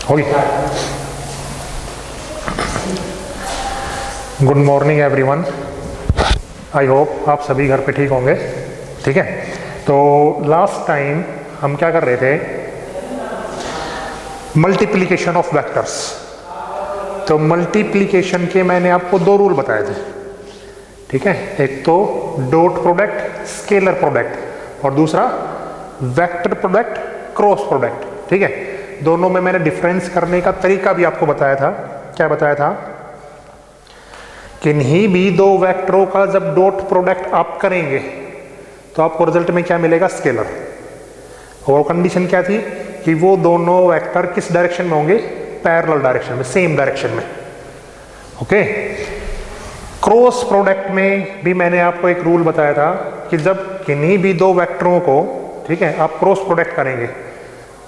होगी। Good morning everyone, I hope आप सभी घर पे ठीक होंगे। ठीक है, तो लास्ट टाइम हम क्या कर रहे थे, मल्टीप्लिकेशन ऑफ वेक्टर्स। तो मल्टीप्लिकेशन के मैंने आपको दो रूल बताए थे। ठीक है, एक तो डॉट प्रोडक्ट स्केलर प्रोडक्ट और दूसरा वेक्टर प्रोडक्ट क्रॉस प्रोडक्ट। ठीक है, दोनों में मैंने डिफरेंस करने का तरीका भी आपको बताया था। क्या बताया था, किन्हीं भी दो वेक्टरों का जब डॉट प्रोडक्ट आप करेंगे तो आपको रिजल्ट में क्या मिलेगा, स्केलर। और कंडीशन क्या थी कि वो दोनों वेक्टर किस डायरेक्शन में होंगे, पैरेलल डायरेक्शन में, सेम डायरेक्शन में। ओके, क्रॉस प्रोडक्ट में भी मैंने आपको एक रूल बताया था कि जब किन्हीं भी दो वेक्टरों को, ठीक है, आप क्रॉस प्रोडक्ट करेंगे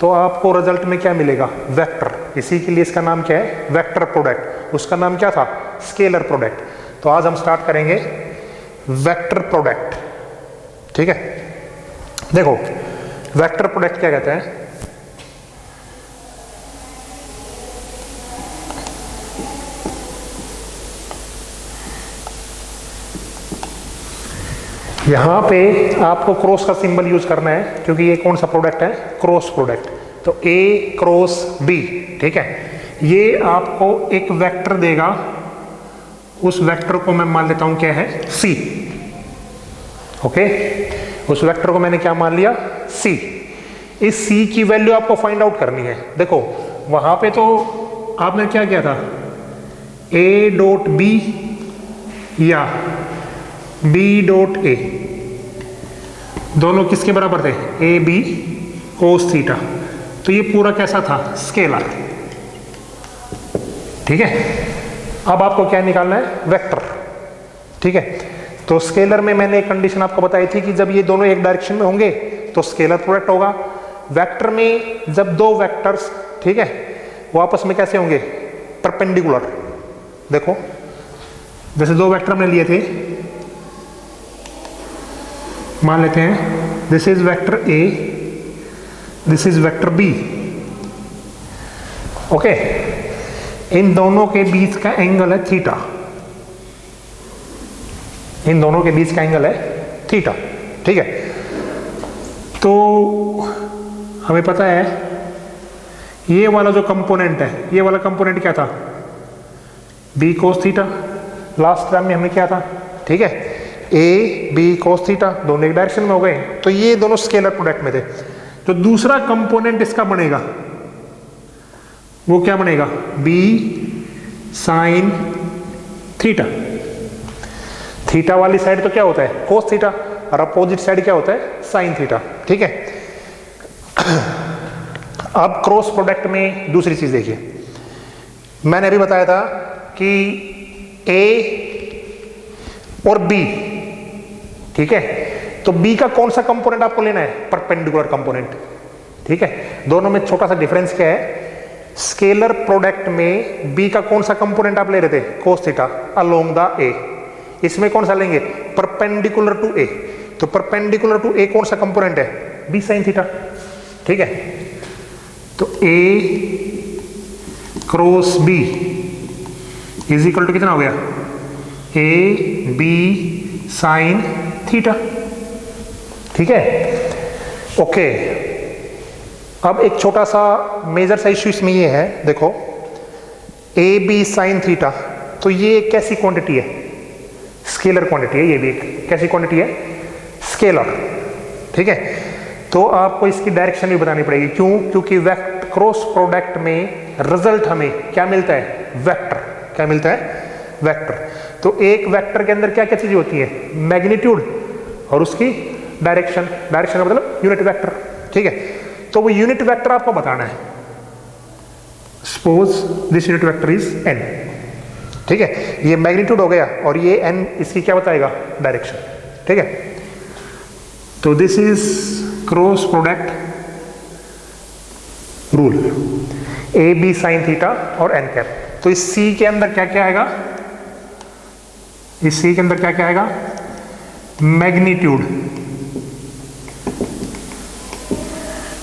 तो आपको रिजल्ट में क्या मिलेगा, वेक्टर। इसी के लिए इसका नाम क्या है, वेक्टर प्रोडक्ट। उसका नाम क्या था, स्केलर प्रोडक्ट। तो आज हम स्टार्ट करेंगे वेक्टर प्रोडक्ट। ठीक है, देखो वेक्टर प्रोडक्ट क्या कहते हैं, यहां पे आपको क्रॉस का सिंबल यूज करना है क्योंकि ये कौन सा प्रोडक्ट है, क्रॉस प्रोडक्ट। तो ए क्रॉस बी, ठीक है, ये आपको एक वेक्टर देगा। उस वेक्टर को मैं मान लेता हूं क्या है, सी। ओके, उस वेक्टर को मैंने क्या मान लिया, सी। इस सी की वैल्यू आपको फाइंड आउट करनी है। देखो वहां पे तो आपने क्या किया था, ए डॉट बी या बी डॉट ए, दोनों किसके बराबर थे, ए बी कोस थीटा। तो ये पूरा कैसा था, स्केलर। ठीक है, अब आपको क्या निकालना है, वेक्टर। ठीक है, तो स्केलर में मैंने एक कंडीशन आपको बताई थी कि जब ये दोनों एक डायरेक्शन में होंगे तो स्केलर प्रोडक्ट होगा। वेक्टर में जब दो वेक्टर्स, ठीक है, वो आपस में कैसे होंगे, परपेंडिकुलर। देखो जैसे दो वेक्टर हमने लिए थे, मान लेते हैं this is vector A, this is vector B. Okay, इन दोनों के बीच का एंगल है थीटा। इन दोनों के बीच का एंगल है थीटा। ठीक है, तो हमें पता है ये वाला जो कंपोनेंट है, ये वाला कंपोनेंट क्या था, B cos theta. Last time में हमने क्या था, ठीक है, ए बी कोस थीटा, दोनों एक डायरेक्शन में हो गए। तो ये दोनों स्केलर प्रोडक्ट में थे। तो दूसरा कंपोनेंट इसका बनेगा, वो क्या बनेगा, बी साइन थीटा। थीटा वाली साइड तो क्या होता है, कोस थीटा, और अपोजिट साइड क्या होता है, साइन थीटा। ठीक है, अब क्रॉस प्रोडक्ट में दूसरी चीज देखिए, मैंने अभी बताया था कि ए और बी, ठीक है, तो बी का कौन सा कंपोनेंट आपको लेना है, परपेंडिकुलर कंपोनेंट। ठीक है, दोनों में छोटा सा डिफरेंस क्या है, स्केलर प्रोडक्ट में बी का कौन सा कंपोनेंट आप ले रहे थे, कोस थीटा अलोंग द ए। इसमें कौन सा लेंगे, परपेंडिकुलर टू ए। तो परपेंडिकुलर टू ए कौन सा कंपोनेंट है, बी साइन थीटा। ठीक है, तो A cross B is equal to कितना हो गया, ए बी साइन थीटा। ठीक है, ओके। अब एक छोटा सा मेजर सा इश्यू इसमें ये है, देखो ए बी साइन थीटा, तो ये कैसी क्वांटिटी है, स्केलर क्वांटिटी है। ये भी एक कैसी क्वांटिटी है, स्केलर। ठीक है, तो आपको इसकी डायरेक्शन भी बतानी पड़ेगी। क्यों, क्योंकि वेक्टर क्रॉस प्रोडक्ट में रिजल्ट हमें क्या मिलता है, वेक्टर। क्या मिलता है, वेक्टर। तो एक वेक्टर के अंदर क्या क्या चीजें होती है, मैग्नीट्यूड और उसकी डायरेक्शन। डायरेक्शन का मतलब यूनिट वेक्टर। ठीक है, तो वो यूनिट वेक्टर आपको बताना है। Suppose this unit vector is an. ठीक है, ये मैग्नीट्यूड हो गया और ये एन इसकी क्या बताएगा, डायरेक्शन। ठीक है, तो this is cross product rule, A B sine theta और एन कैप। तो इस सी के अंदर क्या क्या आएगा, इस सी के अंदर क्या क्या आएगा, मैग्नीट्यूड।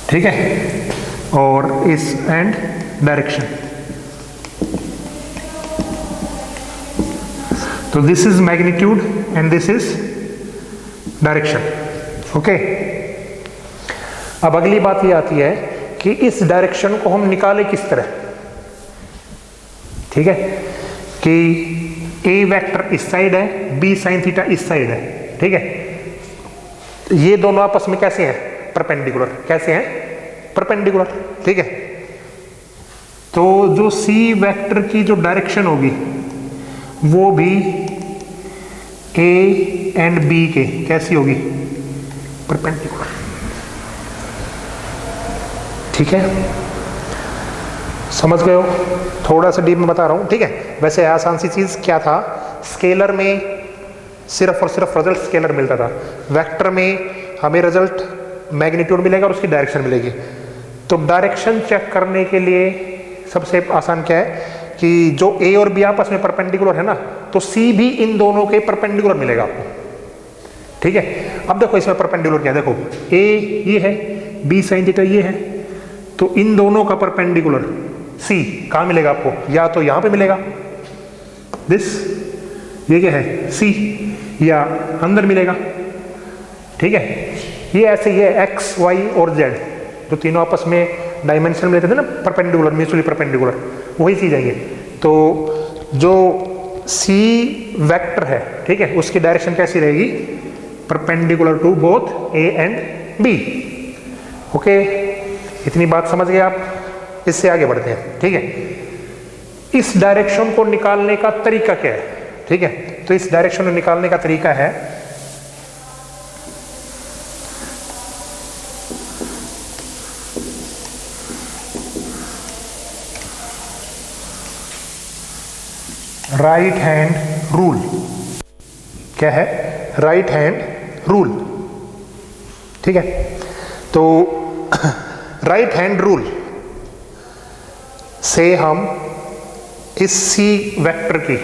ठीक है, और इस एंड डायरेक्शन। तो this is magnitude and this is direction. Okay, अब अगली बात ये आती है कि इस डायरेक्शन को हम निकालें किस तरह। ठीक है, कि ए वेक्टर इस साइड है, बी साइन थीटा इस साइड है। ठीक है, ये दोनों आपस में कैसे हैं? परपेंडिकुलर। कैसे हैं? परपेंडिकुलर। ठीक है, तो जो सी वेक्टर की जो डायरेक्शन होगी वो भी ए एंड बी के कैसी होगी? परपेंडिकुलर। ठीक है, समझ गए हो? थोड़ा सा डीप में बता रहा हूं। ठीक है, वैसे आसान सी चीज क्या था, स्केलर में सिर्फ और सिर्फ रिजल्ट स्केलर मिलता था, वेक्टर में हमें रिजल्ट मैग्नीट्यूड मिलेगा और उसकी डायरेक्शन मिलेगी। तो डायरेक्शन चेक करने के लिए सबसे आसान क्या है कि जो ए और बी आपस में परपेंडिकुलर है ना, तो सी भी इन दोनों के परपेंडिकुलर मिलेगा आपको। ठीक है, अब देखो इसमें परपेंडिकुलर क्या है, देखो ए ये है, बी साइन थीटा ये है, तो इन दोनों का परपेंडिकुलर सी कहाँ मिलेगा आपको? या तो यहां पे मिलेगा दिस, ये क्या है सी, या अंदर मिलेगा। ठीक है, ये ऐसे ही है एक्स वाई और जेड, जो तीनों आपस में डायमेंशन में लेते थे ना परपेंडिकुलर, म्यूचुअली परपेंडिकुलर, वही चीज है ये। तो जो सी वेक्टर है, ठीक है, उसकी डायरेक्शन कैसी रहेगी? Perpendicular to both A and B. Okay, इतनी बात समझ गए आप? इससे आगे बढ़ते हैं। ठीक है, इस डायरेक्शन को निकालने का तरीका क्या है? ठीक है, तो इस डायरेक्शन को निकालने का तरीका है राइट हैंड रूल। क्या है? Right hand rule. ठीक है, तो राइट हैंड रूल से हम इस सी वेक्टर की,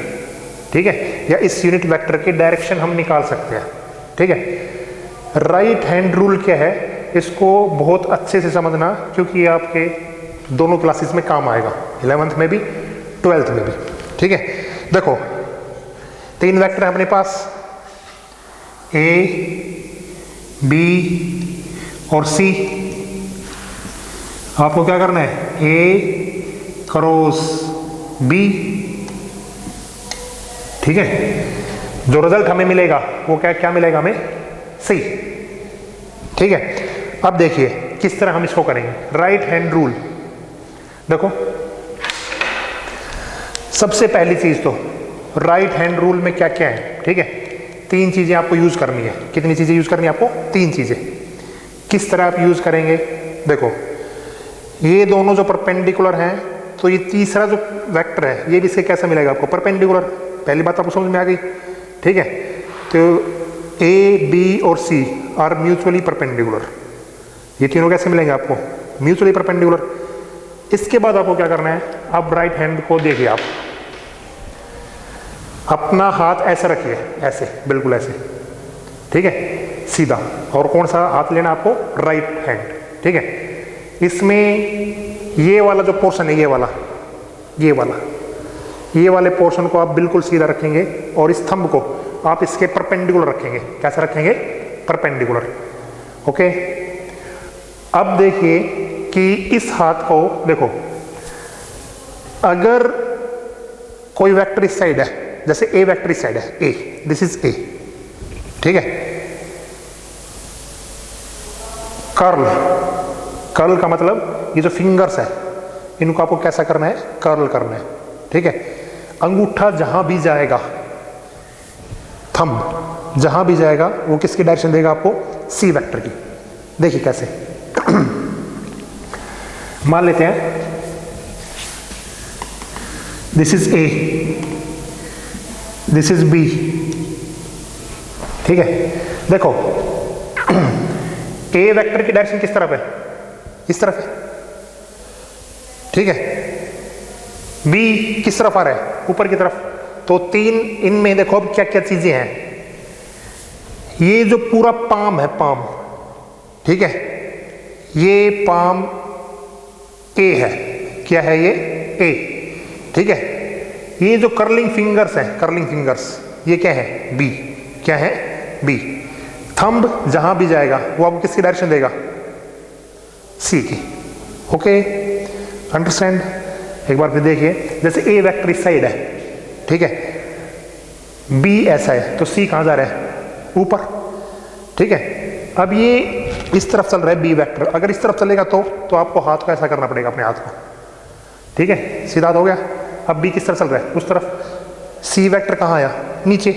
ठीक है, या इस यूनिट वेक्टर की डायरेक्शन हम निकाल सकते हैं। ठीक है, राइट हैंड रूल क्या है, इसको बहुत अच्छे से समझना, क्योंकि ये आपके दोनों क्लासेस में काम आएगा, 11th में भी 12th में भी। ठीक है, देखो तीन वेक्टर है अपने पास, ए बी और सी। आपको क्या करना है? A cross B. ठीक है, जो रिजल्ट हमें मिलेगा वो क्या क्या मिलेगा हमें? सी। ठीक है, अब देखिए किस तरह हम इसको करेंगे। राइट हैंड रूल, देखो सबसे पहली चीज तो राइट हैंड रूल में क्या क्या है? ठीक है, तीन चीजें आपको यूज करनी है। कितनी चीजें यूज करनी है आपको? तीन चीजें। किस तरह आप यूज करेंगे? देखो ये दोनों जो परपेंडिकुलर हैं, तो ये तीसरा जो वेक्टर है ये भी इससे कैसा मिलेगा आपको? परपेंडिकुलर। पहली बात आपको समझ में आ गई। ठीक है, तो ए बी और सी आर म्यूचुअली परपेंडिकुलर। ये तीनों कैसे मिलेंगे आपको? Mutually perpendicular. इसके बाद आपको क्या करना है? अब राइट हैंड को देखिए, आप अपना हाथ ऐसे रखिए, ऐसे बिल्कुल ऐसे। ठीक है, सीधा। और कौन सा हाथ लेना आपको? Right hand. ठीक है, इसमें ये वाला जो पोर्शन है, ये वाले पोर्शन को आप बिल्कुल सीधा रखेंगे और इस थंब को आप इसके परपेंडिकुलर रखेंगे। कैसे रखेंगे? परपेंडिकुलर। ओके, अब देखिए कि इस हाथ को देखो, अगर कोई वेक्टर इस साइड है, जैसे ए वेक्टर इस साइड है, ए, दिस इज ए। ठीक है, कर्ल का मतलब ये जो फिंगर्स है इनको आपको कैसा करना है? कर्ल करना है। ठीक है, अंगूठा जहां भी जाएगा, थंब जहां भी जाएगा, वो किसकी डायरेक्शन देगा आपको? सी वेक्टर की। देखिए कैसे मान लेते हैं this is A, this is B. ठीक है, देखो ए वेक्टर की डायरेक्शन किस तरफ है? इस तरफ है। ठीक है, बी किस तरफ आ रहा है? ऊपर की तरफ। तो तीन इनमें देखो अब क्या क्या चीजें हैं। ये जो पूरा पाम है, पाम, ठीक है, ये पाम ए है, क्या है ये ए, ठीक है। ये जो कर्लिंग फिंगर्स है, कर्लिंग फिंगर्स, ये क्या है बी, क्या है बी। थंब जहां भी जाएगा वो आपको किसकी डायरेक्शन देगा, सी की। Okay, understand. एक बार फिर देखिए, जैसे ए वेक्टर इस साइड है, ठीक है, बी ऐसा है, तो सी कहां जा रहा है, ऊपर, ठीक है। अब ये इस तरफ चल रहा है बी वेक्टर, अगर इस तरफ चलेगा तो आपको हाथ को ऐसा करना पड़ेगा, अपने हाथ को, ठीक है, सीधा हो गया। अब बी किस तरफ चल रहा है, उस तरफ। सी वेक्टर कहाँ आया, नीचे।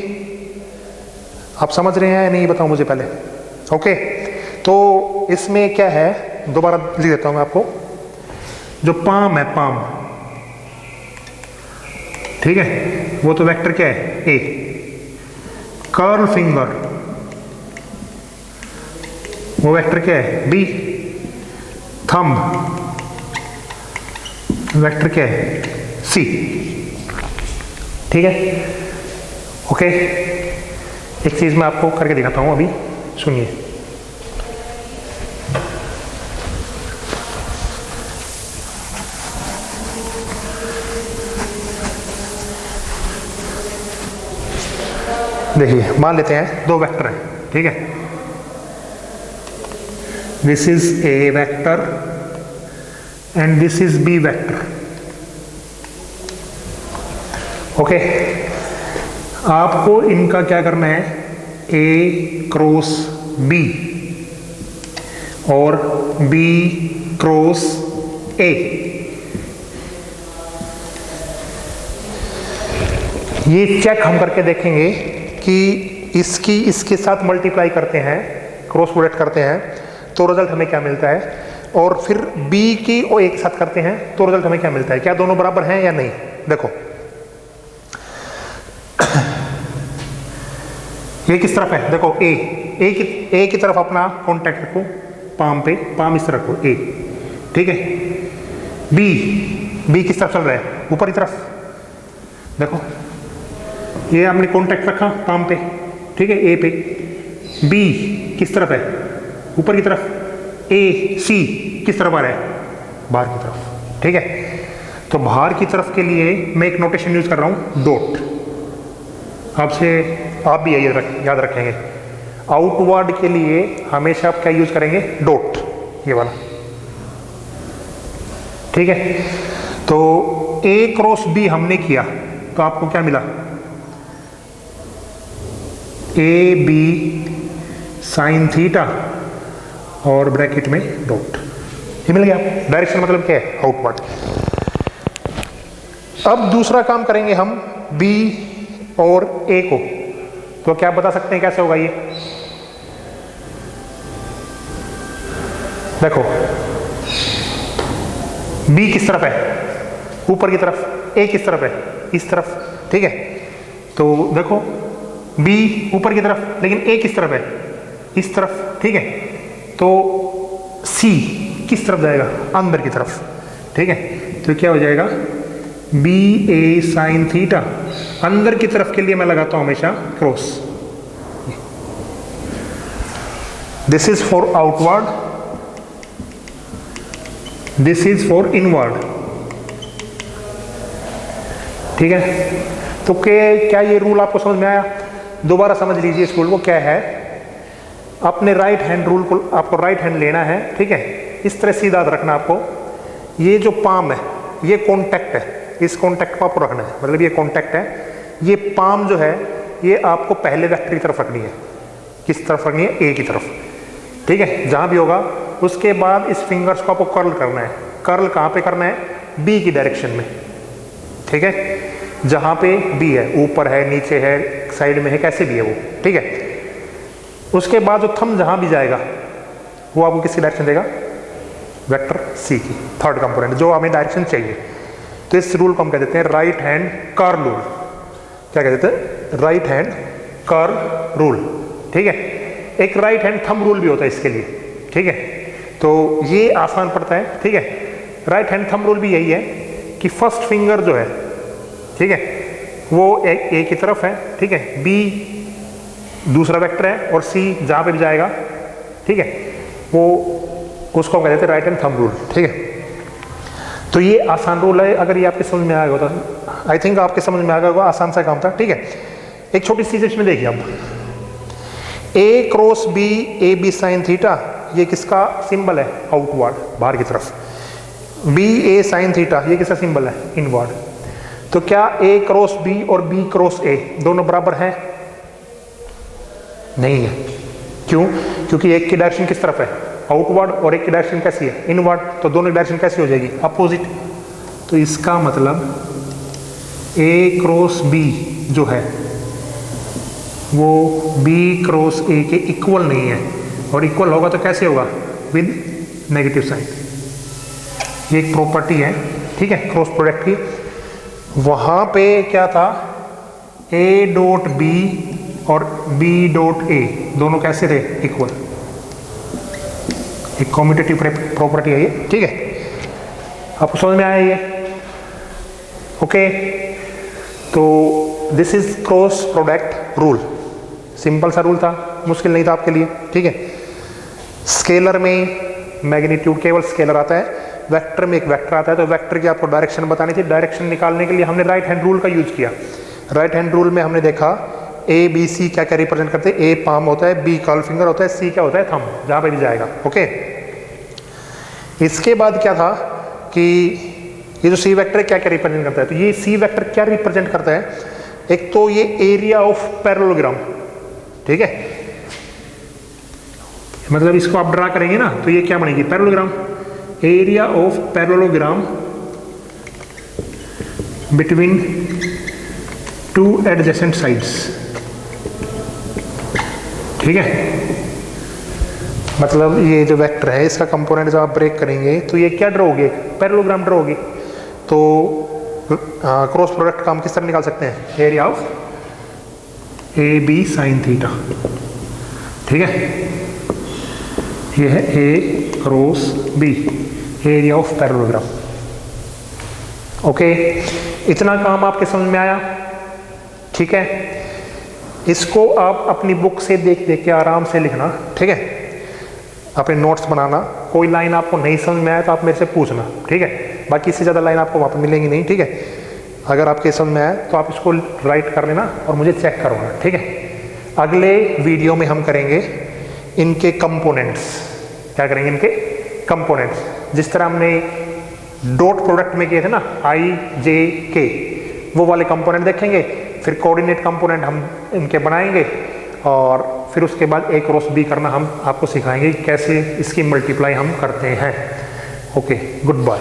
आप समझ रहे हैं या नहीं, बताओ मुझे पहले। ओके, तो इसमें क्या है, दोबारा लिख देता हूं मैं आपको। जो पाम है, पाम, ठीक है, वो तो वेक्टर क्या है ए। कर्ल फिंगर, वो वेक्टर क्या है बी। थंब, वेक्टर क्या है सी, ठीक है। ओके, एक चीज मैं आपको करके दिखाता हूं अभी, सुनिए। देखिए, मान लेते हैं दो वेक्टर हैं, ठीक है। This is A vector and this is B vector. Okay, आपको इनका क्या करना है, ए क्रॉस बी और बी क्रॉस ए। ये चेक हम करके देखेंगे कि इसकी इसके साथ मल्टीप्लाई करते हैं, क्रॉस प्रोडक्ट करते हैं, तो रिजल्ट हमें क्या मिलता है। और फिर बी की और एक साथ करते हैं तो रिजल्ट हमें क्या मिलता है, क्या दोनों बराबर हैं या नहीं। देखो, ये किस तरफ है, देखो ए की तरफ अपना कॉन्टैक्ट रखो, पाम पे, पाम इस तरफ रखो ए, ठीक है। बी किस तरफ चल रहा है, ऊपर की तरफ। देखो, ये हमने कॉन्टैक्ट रखा पाम पे, ठीक है, ए पे। बी किस तरफ है, ऊपर की तरफ। ए सी किस तरफ आ रहा है, बाहर की तरफ, ठीक है। तो बाहर की तरफ के लिए मैं एक नोटेशन यूज कर रहा हूं, डॉट। आपसे आप भी याद रखेंगे, आउटवर्ड के लिए हमेशा आप क्या यूज करेंगे, डॉट, ये वाला, ठीक है। तो ए क्रॉस बी हमने किया तो आपको क्या मिला, ए बी साइन थीटा और ब्रैकेट में डॉट, ये मिल गया। डायरेक्शन मतलब क्या है, आउटवर्ड। अब दूसरा काम करेंगे हम बी और ए को, तो क्या आप बता सकते हैं कैसे होगा ये। देखो, बी किस तरफ है, ऊपर की तरफ। ए किस तरफ है, इस तरफ, ठीक है। तो देखो, बी ऊपर की तरफ, लेकिन ए किस तरफ है, इस तरफ, ठीक है। तो सी किस तरफ जाएगा, अंदर की तरफ, ठीक है। तो क्या हो जाएगा, बी ए साइन थीटा, अंदर की तरफ के लिए मैं लगाता हूं हमेशा cross. This is for outward, this is for inward, ठीक है। तो क्या ये रूल आपको समझ में आया, दोबारा समझ लीजिए इस रूल को। क्या है, अपने राइट हैंड रूल को आपको राइट हैंड लेना है, ठीक है। इस तरह सीधा रखना आपको। ये जो पाम है ये कॉन्टैक्ट है, इस कॉन्टैक्ट को आपको रखना है, मतलब ये कॉन्टैक्ट है। ये पाम जो है ये आपको पहले वेक्टर की तरफ रखनी है, किस तरफ रखनी है, ए की तरफ, ठीक है, जहां भी होगा। उसके बाद इस फिंगर्स को आपको कर्ल करना है। कर्ल कहां पे करना है, बी की डायरेक्शन में, ठीक है, जहां पे बी है, ऊपर है, नीचे है, साइड में है, कैसे भी है वो, ठीक है। उसके बाद जो थंब जहां भी जाएगा वो आपको किसकी डायरेक्शन देगा, वेक्टर सी की, थर्ड कंपोनेंट, जो हमें डायरेक्शन चाहिए। तो इस रूल को हम कह देते हैं राइट हैंड कर्ल रूल। क्या कह देते हैं, राइट हैंड कर्ल रूल, ठीक है। एक राइट हैंड थंब रूल भी होता है इसके लिए, ठीक है। तो ये आसान पड़ता है, ठीक है। राइट हैंड थंब रूल भी यही है कि फर्स्ट फिंगर जो है, ठीक है, वो ए की तरफ है, ठीक है, बी दूसरा वेक्टर है और सी जहां पे भी जाएगा, ठीक है, वो उसको कह देते हैं राइट हैंड थंब रूल, ठीक है। तो ये आसान रूल है, अगर ये आपके समझ में आ गया तो आई थिंक आपके समझ में आ गया होगा, आसान सा काम था, ठीक है। एक छोटी सी चीज इसमें देखिए अब, A cross B, A B sine theta, ये किसका सिंबल है, आउटवर्ड, बाहर की तरफ। बी ए साइन थीटा, ये किसका सिंबल है, इनवर्ड। तो क्या ए क्रॉस बी और बी क्रॉस ए दोनों बराबर हैं? नहीं है। क्यों? क्योंकि एक की डायरेक्शन किस तरफ है, आउटवर्ड, और एक की डायरेक्शन कैसी है, इनवर्ड। तो दोनों डायरेक्शन कैसी हो जाएगी, अपोजिट। तो इसका मतलब ए क्रॉस बी जो है वो बी क्रॉस ए के इक्वल नहीं है, और इक्वल होगा तो कैसे होगा, विद नेगेटिव साइन। ये एक प्रॉपर्टी है, ठीक है, क्रॉस प्रोडक्ट की। वहां पे क्या था, ए डॉट बी और बी डॉट ए दोनों कैसे थे, इक्वल। एक कॉम्यूटेटिव प्रॉपर्टी है ये, ठीक है। आपको समझ में आया ये? ओके, तो this is cross product rule. Simple सा रूल था, मुश्किल नहीं था आपके लिए, ठीक है। स्केलर में मैग्नीट्यूड केवल स्केलर आता है, वेक्टर में एक वेक्टर आता है। तो वेक्टर की आपको डायरेक्शन बतानी थी, डायरेक्शन निकालने के लिए हमने राइट हैंड रूल का यूज किया। राइट हैंड रूल में हमने देखा ए बी सी क्या क्या रिप्रेजेंट करते हैं, ए पाम होता है, बी कर्ल फिंगर होता है, सी क्या होता है, थंब, जहां पे भी जाएगा, ओके। इसके बाद क्या था कि ये जो सी वेक्टर क्या क्या रिप्रेजेंट करता है, तो ये सी वेक्टर क्या रिप्रेजेंट करता है, एक तो ये एरिया ऑफ पैरेललोग्राम, ठीक है। मतलब इसको आप ड्रा करेंगे ना तो ये क्या बनेगी, parallelogram. Area of parallelogram between two adjacent sides, ठीक है। मतलब ये जो वेक्टर है इसका कंपोनेंट जब आप ब्रेक करेंगे तो ये क्या ड्रॉ होगी, पैरेललोग्राम ड्रॉ होगी। तो क्रॉस प्रोडक्ट का हम किस तरह निकाल सकते हैं, area of A B sine theta, ठीक है। ये है A cross B, area of parallelogram, okay. इतना काम आपके समझ में आया, ठीक है। इसको आप अपनी बुक से देख देख के आराम से लिखना, ठीक है। अपने नोट्स बनाना, कोई लाइन आपको नहीं समझ में आया तो आप मेरे से पूछना, ठीक है। बाकी इससे ज़्यादा लाइन आपको वहाँ पर मिलेंगी नहीं, ठीक है। अगर आपके समझ में आए तो आप इसको राइट कर लेना और मुझे चेक करवाना, ठीक है। अगले वीडियो में हम करेंगे इनके कंपोनेंट्स। क्या करेंगे, इनके कंपोनेंट्स। जिस तरह हमने डॉट प्रोडक्ट में किए थे ना, आई जे के, वो वाले कंपोनेंट देखेंगे। फिर कोऑर्डिनेट कंपोनेंट हम इनके बनाएंगे, और फिर उसके बाद ए क्रॉस बी करना हम आपको सिखाएंगे कैसे इसकी मल्टीप्लाई हम करते हैं। Okay, good bye.